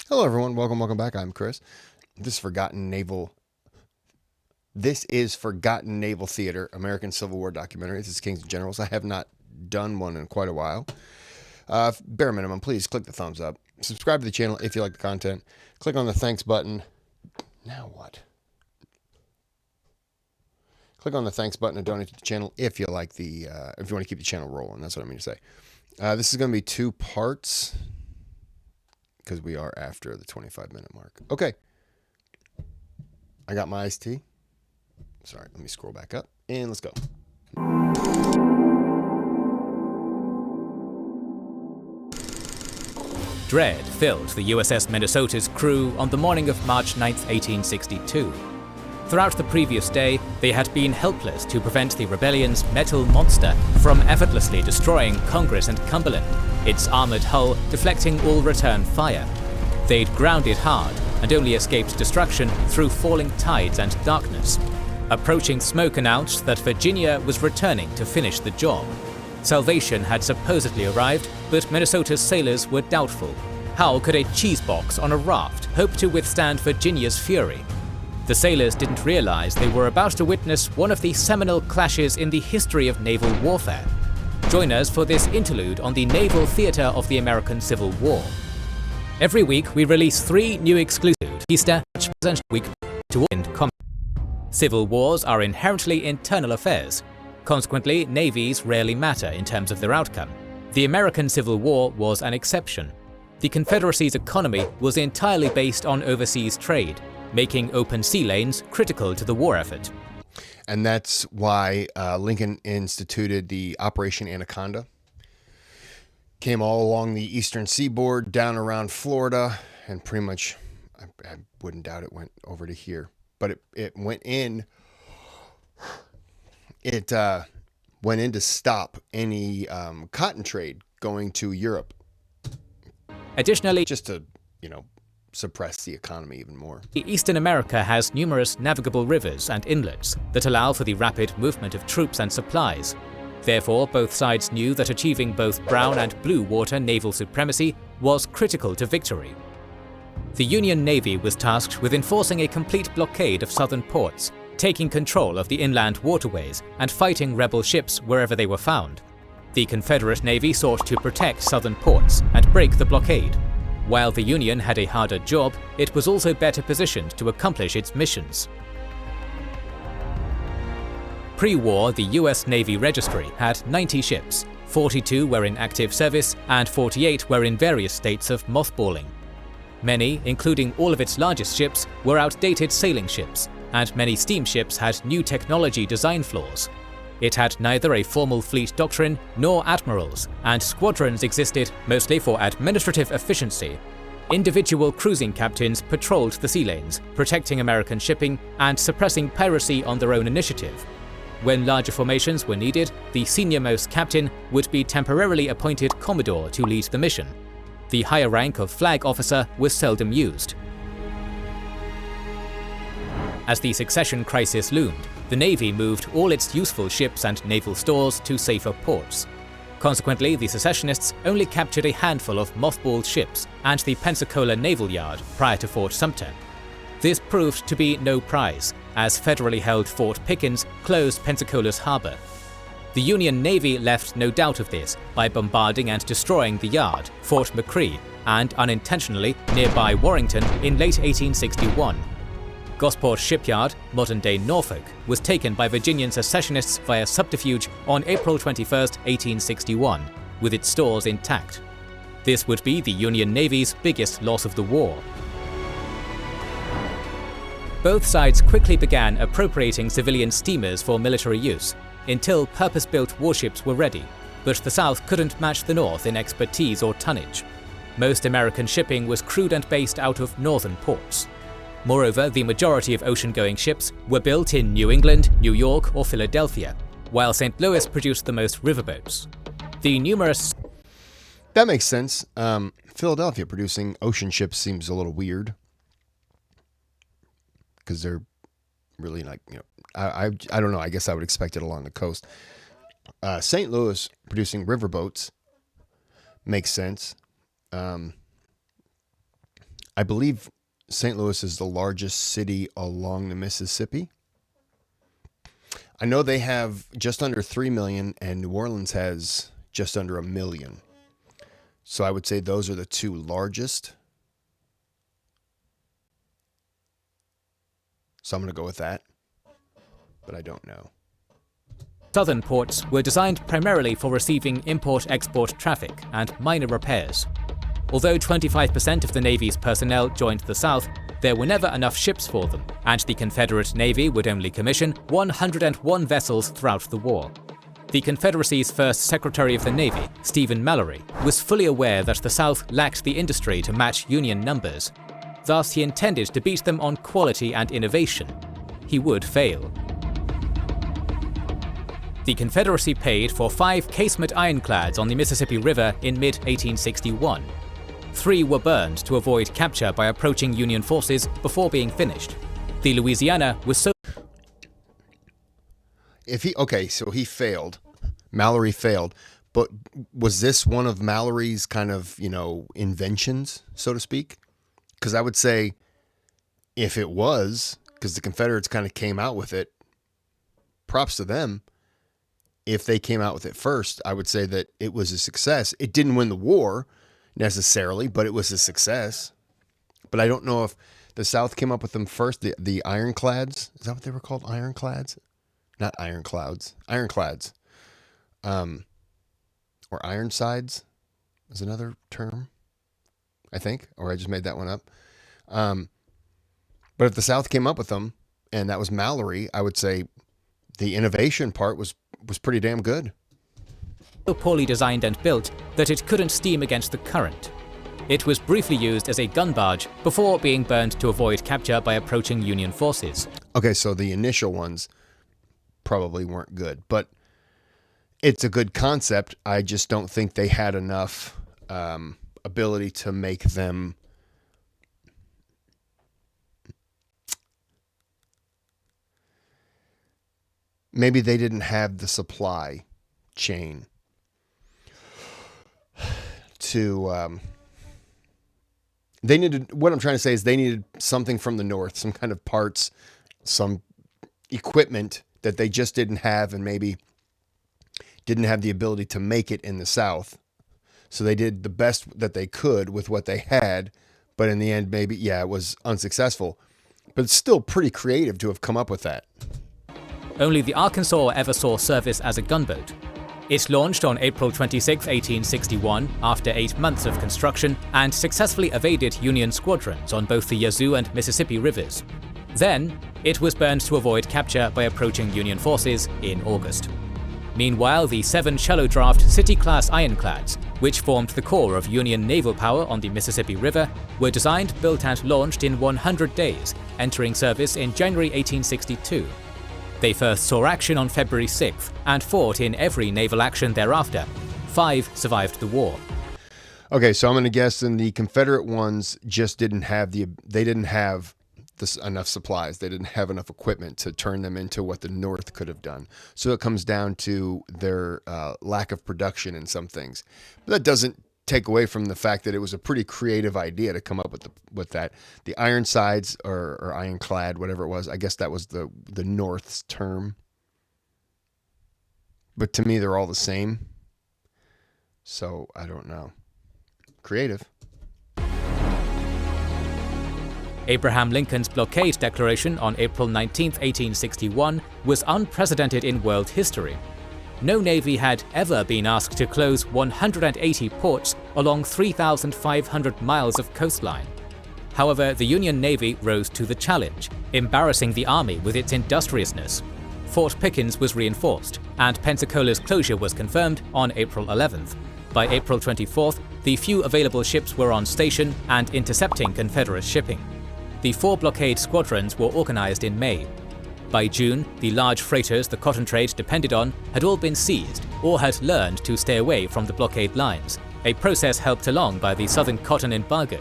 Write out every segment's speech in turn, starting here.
Hello, everyone. Welcome back. I'm Kris. This is Forgotten Naval Theater, American Civil War documentary. This is Kings and Generals. I have not done one in quite a while. Bare minimum, please click the thumbs up. Subscribe to the channel if you like the content. Click on the thanks button. Now what? Click on the thanks button and donate to the channel if you like if you want to keep the channel rolling. That's what I mean to say. This is going to be 2 parts because we are after the 25-minute mark. Okay. I got my iced tea. Sorry, let me scroll back up and let's go. Dread filled the USS Minnesota's crew on the morning of March 9, 1862. Throughout the previous day, they had been helpless to prevent the rebellion's metal monster from effortlessly destroying Congress and Cumberland, its armored hull deflecting all return fire. They'd grounded hard and only escaped destruction through falling tides and darkness. Approaching smoke announced that Virginia was returning to finish the job. Salvation had supposedly arrived, but Minnesota's sailors were doubtful. How could a cheese box on a raft hope to withstand Virginia's fury? The sailors didn't realize they were about to witness one of the seminal clashes in the history of naval warfare. Join us for this interlude on the naval theater of the American Civil War. Every week we release 3 new exclusive Easter and week to end comment. Civil wars are inherently internal affairs. Consequently, navies rarely matter in terms of their outcome. The American Civil War was an exception. The Confederacy's economy was entirely based on overseas trade, making open sea lanes critical to the war effort. And that's why Lincoln instituted the Operation Anaconda. Came all along the eastern seaboard, down around Florida, and pretty much, I wouldn't doubt it went over to here. But it went in. It went in to stop any cotton trade going to Europe. Additionally, just to, suppress the economy even more. Eastern America has numerous navigable rivers and inlets that allow for the rapid movement of troops and supplies. Therefore, both sides knew that achieving both brown and blue water naval supremacy was critical to victory. The Union Navy was tasked with enforcing a complete blockade of southern ports, taking control of the inland waterways, and fighting rebel ships wherever they were found. The Confederate Navy sought to protect southern ports and break the blockade. While the Union had a harder job, it was also better positioned to accomplish its missions. Pre-war, the US Navy Registry had 90 ships, 42 were in active service, and 48 were in various states of mothballing. Many, including all of its largest ships, were outdated sailing ships, and many steamships had new technology design flaws. It had neither a formal fleet doctrine nor admirals, and squadrons existed mostly for administrative efficiency. Individual cruising captains patrolled the sea lanes, protecting American shipping and suppressing piracy on their own initiative. When larger formations were needed, the senior-most captain would be temporarily appointed commodore to lead the mission. The higher rank of flag officer was seldom used. As the succession crisis loomed, the Navy moved all its useful ships and naval stores to safer ports. Consequently, the secessionists only captured a handful of mothballed ships and the Pensacola Naval Yard prior to Fort Sumter. This proved to be no prize, as federally held Fort Pickens closed Pensacola's harbor. The Union Navy left no doubt of this by bombarding and destroying the yard, Fort McCree, and unintentionally nearby Warrington in late 1861. Gosport Shipyard, modern-day Norfolk, was taken by Virginian secessionists via subterfuge on April 21, 1861, with its stores intact. This would be the Union Navy's biggest loss of the war. Both sides quickly began appropriating civilian steamers for military use, until purpose-built warships were ready, but the South couldn't match the North in expertise or tonnage. Most American shipping was crewed and based out of northern ports. Moreover, the majority of ocean-going ships were built in New England, New York, or Philadelphia, while St. Louis produced the most riverboats. The numerous... That makes sense. Philadelphia producing ocean ships seems a little weird, because they're really I don't know. I guess I would expect it along the coast. St. Louis producing riverboats makes sense. I believe St. Louis is the largest city along the Mississippi. I know they have just under 3 million, and New Orleans has just under 1 million. So I would say those are the two largest. So I'm going to go with that, but I don't know. Southern ports were designed primarily for receiving import-export traffic and minor repairs. Although 25% of the Navy's personnel joined the South, there were never enough ships for them, and the Confederate Navy would only commission 101 vessels throughout the war. The Confederacy's first Secretary of the Navy, Stephen Mallory, was fully aware that the South lacked the industry to match Union numbers. Thus, he intended to beat them on quality and innovation. He would fail. The Confederacy paid for 5 casement ironclads on the Mississippi River in mid-1861. 3 were burned to avoid capture by approaching Union forces before being finished. The Louisiana was so... So he failed. Mallory failed. But was this one of Mallory's kind of, inventions, so to speak? Because I would say if it was, because the Confederates kind of came out with it, props to them. If they came out with it first, I would say that it was a success. It didn't win the war necessarily, but it was a success. But I don't know if the South came up with them first. The ironclads, is that what they were called? Ironclads? Not ironclads. Ironclads. Or Ironsides is another term, I think, or I just made that one up. But if the South came up with them, and that was Mallory, I would say the innovation part was pretty damn good. So poorly designed and built that it couldn't steam against the current. It was briefly used as a gun barge before being burned to avoid capture by approaching Union forces. Okay, so the initial ones probably weren't good, but it's a good concept. I just don't think they had enough ability to make them maybe they didn't have the supply chain to they needed, what I'm trying to say is they needed something from the North, some kind of parts, some equipment that they just didn't have, and maybe didn't have the ability to make it in the South. So they did the best that they could with what they had, but in the end, maybe, it was unsuccessful. But it's still pretty creative to have come up with that. Only the Arkansas ever saw service as a gunboat. It launched on April 26, 1861, after 8 months of construction, and successfully evaded Union squadrons on both the Yazoo and Mississippi rivers. Then, it was burned to avoid capture by approaching Union forces in August. Meanwhile, the 7 shallow-draft City-class ironclads, which formed the core of Union naval power on the Mississippi River, were designed, built and launched in 100 days, entering service in January 1862. They first saw action on February 6th and fought in every naval action thereafter. 5 survived the war. Okay, so I'm going to guess then the Confederate ones just didn't have enough supplies. They didn't have enough equipment to turn them into what the North could have done. So it comes down to their lack of production in some things. But that doesn't take away from the fact that it was a pretty creative idea to come up with that. The Ironsides or ironclad, whatever it was, I guess that was the North's term. But to me, they're all the same. So I don't know. Creative. Abraham Lincoln's blockade declaration on April 19, 1861 was unprecedented in world history. No navy had ever been asked to close 180 ports along 3,500 miles of coastline. However, the Union Navy rose to the challenge, embarrassing the Army with its industriousness. Fort Pickens was reinforced, and Pensacola's closure was confirmed on April 11th. By April 24th, the few available ships were on station and intercepting Confederate shipping. The 4 blockade squadrons were organized in May. By June, the large freighters the cotton trade depended on had all been seized or had learned to stay away from the blockade lines, a process helped along by the Southern cotton embargo.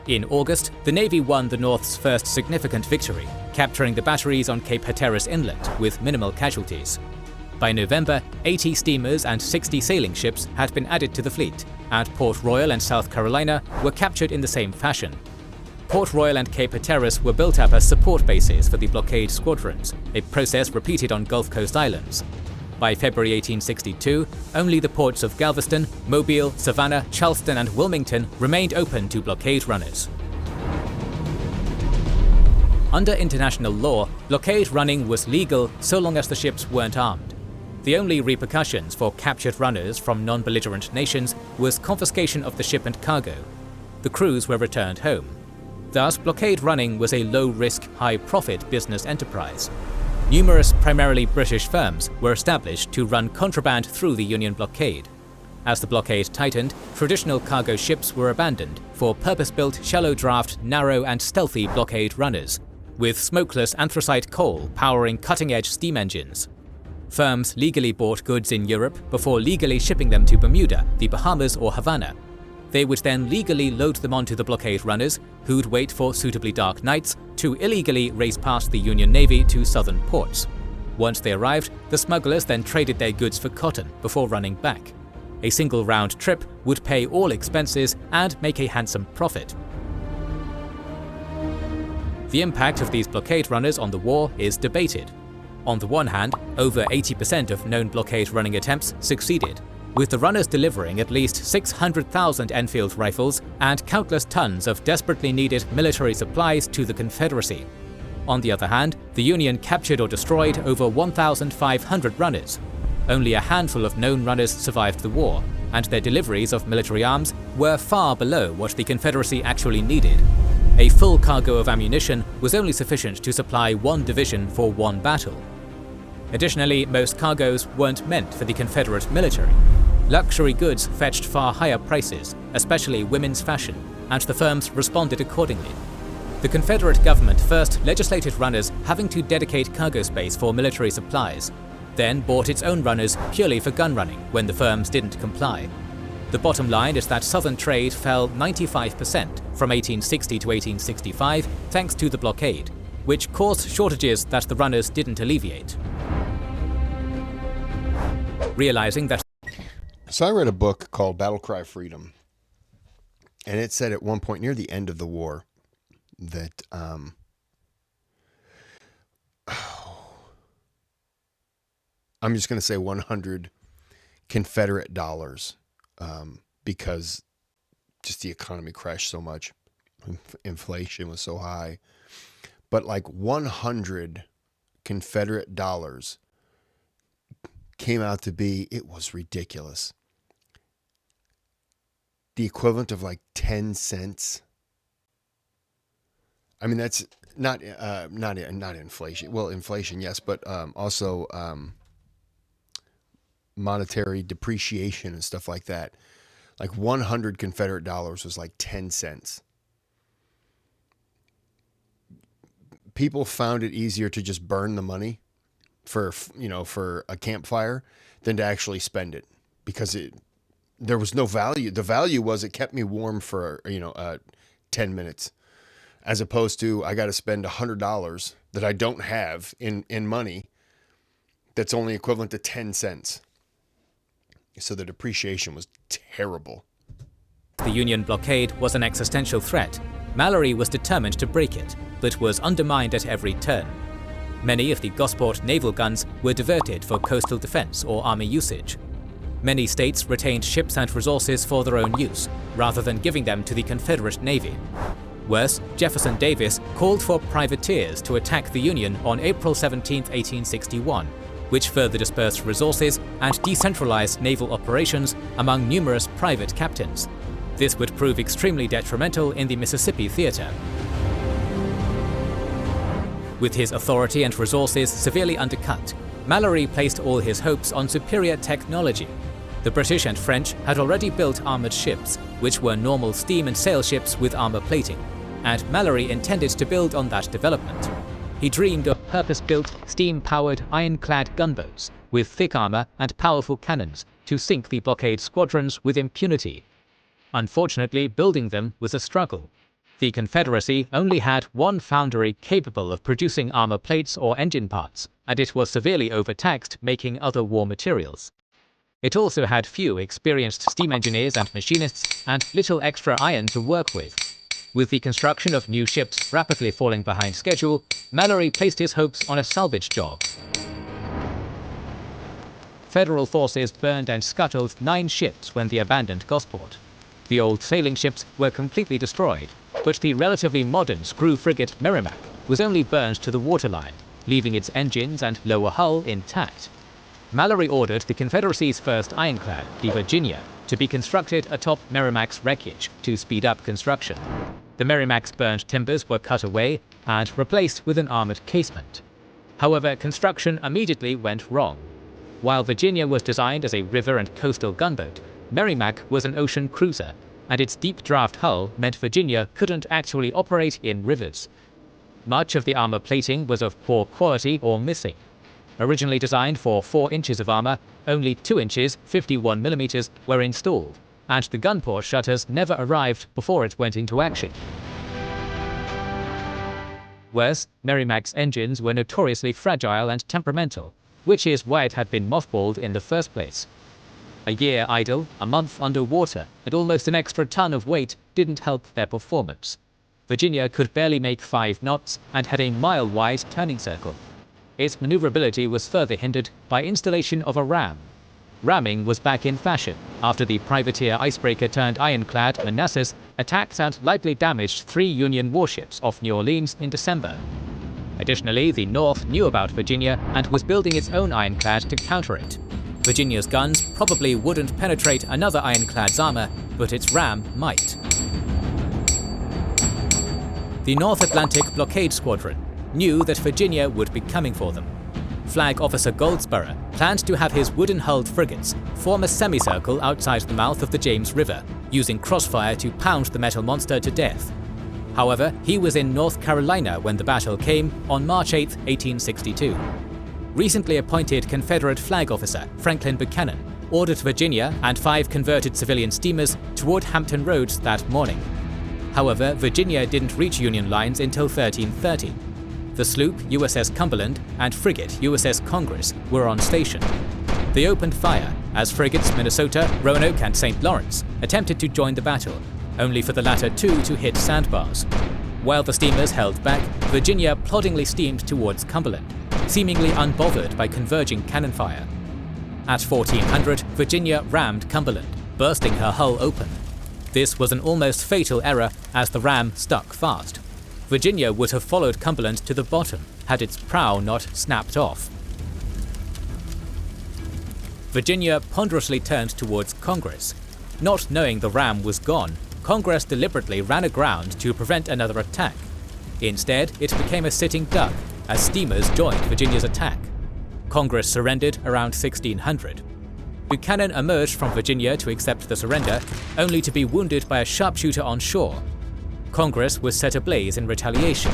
In August, the Navy won the North's first significant victory, capturing the batteries on Cape Hatteras Inlet with minimal casualties. By November, 80 steamers and 60 sailing ships had been added to the fleet, and Port Royal and South Carolina were captured in the same fashion. Port Royal and Cape Hatteras were built up as support bases for the blockade squadrons, a process repeated on Gulf Coast islands. By February 1862, only the ports of Galveston, Mobile, Savannah, Charleston and Wilmington remained open to blockade runners. Under international law, blockade running was legal so long as the ships weren't armed. The only repercussions for captured runners from non-belligerent nations was confiscation of the ship and cargo. The crews were returned home. Thus, blockade running was a low-risk, high-profit business enterprise. Numerous primarily British firms were established to run contraband through the Union blockade. As the blockade tightened, traditional cargo ships were abandoned for purpose-built shallow-draft, narrow and stealthy blockade runners, with smokeless anthracite coal powering cutting-edge steam engines. Firms legally bought goods in Europe before legally shipping them to Bermuda, the Bahamas or Havana. They would then legally load them onto the blockade runners, who'd wait for suitably dark nights to illegally race past the Union Navy to southern ports. Once they arrived, the smugglers then traded their goods for cotton before running back. A single round trip would pay all expenses and make a handsome profit. The impact of these blockade runners on the war is debated. On the one hand, over 80% of known blockade running attempts succeeded, with the runners delivering at least 600,000 Enfield rifles and countless tons of desperately needed military supplies to the Confederacy. On the other hand, the Union captured or destroyed over 1,500 runners. Only a handful of known runners survived the war, and their deliveries of military arms were far below what the Confederacy actually needed. A full cargo of ammunition was only sufficient to supply one division for one battle. Additionally, most cargoes weren't meant for the Confederate military. Luxury goods fetched far higher prices, especially women's fashion, and the firms responded accordingly. The Confederate government first legislated runners having to dedicate cargo space for military supplies, then bought its own runners purely for gun running when the firms didn't comply. The bottom line is that southern trade fell 95% from 1860 to 1865 thanks to the blockade, which caused shortages that the runners didn't alleviate. Realizing that So I read a book called Battle Cry Freedom, and it said at one point near the end of the war that I'm just going to say 100 Confederate dollars because just the economy crashed so much. Inflation was so high. But like 100 Confederate dollars came out to be, it was ridiculous, the equivalent of like 10 cents. I mean, that's not inflation. Well, inflation, yes, but also monetary depreciation and stuff like that. Like 100 Confederate dollars was like 10 cents. People found it easier to just burn the money for a campfire than to actually spend it, because there was no value. The value was it kept me warm for 10 minutes, as opposed to I got to spend $100 that I don't have in money that's only equivalent to 10 cents. So the depreciation was terrible. the Union blockade was an existential threat, Mallory was determined to break it, but was undermined at every turn. Many of the Gosport naval guns were diverted for coastal defense or army usage. Many states retained ships and resources for their own use, rather than giving them to the Confederate Navy. Worse, Jefferson Davis called for privateers to attack the Union on April 17, 1861, which further dispersed resources and decentralized naval operations among numerous private captains. This would prove extremely detrimental in the Mississippi theater. With his authority and resources severely undercut, Mallory placed all his hopes on superior technology. The British and French had already built armored ships, which were normal steam and sail ships with armor plating, and Mallory intended to build on that development. He dreamed of purpose-built, steam-powered, ironclad gunboats with thick armor and powerful cannons to sink the blockade squadrons with impunity. Unfortunately, building them was a struggle. The Confederacy only had one foundry capable of producing armor plates or engine parts, and it was severely overtaxed making other war materials. It also had few experienced steam engineers and machinists, and little extra iron to work with. With the construction of new ships rapidly falling behind schedule, Mallory placed his hopes on a salvage job. Federal forces burned and scuttled 9 ships when they abandoned Gosport. The old sailing ships were completely destroyed, but the relatively modern screw frigate Merrimac was only burned to the waterline, leaving its engines and lower hull intact. Mallory ordered the Confederacy's first ironclad, the Virginia, to be constructed atop Merrimac's wreckage to speed up construction. The Merrimac's burned timbers were cut away and replaced with an armoured casement. However, construction immediately went wrong. While Virginia was designed as a river and coastal gunboat, Merrimac was an ocean cruiser, and its deep draft hull meant Virginia couldn't actually operate in rivers. Much of the armour plating was of poor quality or missing. Originally designed for 4 inches of armour, only 2 inches, 51mm, were installed, and the gun port shutters never arrived before it went into action. Worse, Merrimac's engines were notoriously fragile and temperamental, which is why it had been mothballed in the first place. A year idle, a month underwater, and almost an extra ton of weight didn't help their performance. Virginia could barely make 5 knots and had a mile-wide turning circle. Its maneuverability was further hindered by installation of a ram. Ramming was back in fashion after the privateer icebreaker-turned-ironclad Manassas attacked and lightly damaged 3 Union warships off New Orleans in December. Additionally, the North knew about Virginia and was building its own ironclad to counter it. Virginia's guns probably wouldn't penetrate another ironclad's armour, but its ram might. The North Atlantic Blockade Squadron knew that Virginia would be coming for them. Flag Officer Goldsborough planned to have his wooden-hulled frigates form a semicircle outside the mouth of the James River, using crossfire to pound the metal monster to death. However, he was in North Carolina when the battle came on March 8, 1862. Recently appointed Confederate flag officer Franklin Buchanan ordered Virginia and 5 converted civilian steamers toward Hampton Roads that morning. However, Virginia didn't reach Union lines until 1330. The sloop USS Cumberland and frigate USS Congress were on station. They opened fire as frigates Minnesota, Roanoke, and St. Lawrence attempted to join the battle, only for the latter 2 to hit sandbars. While the steamers held back, Virginia ploddingly steamed towards Cumberland, seemingly unbothered by converging cannon fire. At 1400, Virginia rammed Cumberland, bursting her hull open. This was an almost fatal error as the ram stuck fast. Virginia would have followed Cumberland to the bottom had its prow not snapped off. Virginia ponderously turned towards Congress. Not knowing the ram was gone, Congress deliberately ran aground to prevent another attack. Instead, it became a sitting duck as steamers joined Virginia's attack. Congress surrendered around 1600. Buchanan emerged from Virginia to accept the surrender, only to be wounded by a sharpshooter on shore. Congress was set ablaze in retaliation.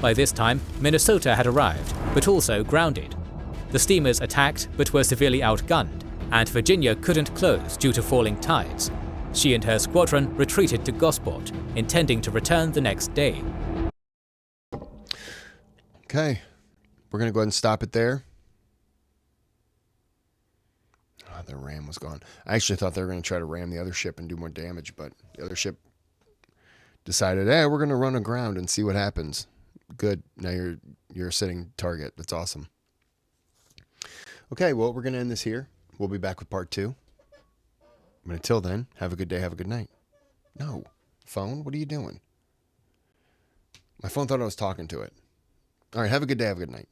By this time, Minnesota had arrived, but also grounded. The steamers attacked but were severely outgunned, and Virginia couldn't close due to falling tides. She and her squadron retreated to Gosport, intending to return the next day. Okay, we're going to go ahead and stop it there. Oh, the ram was gone. I actually thought they were going to try to ram the other ship and do more damage, but the other ship decided, hey, we're going to run aground and see what happens. Good. Now you're a sitting target. That's awesome. Okay, well, we're going to end this here. We'll be back with part 2. But until then, have a good day, have a good night. No. Phone? What are you doing? My phone thought I was talking to it. All right, have a good day, have a good night.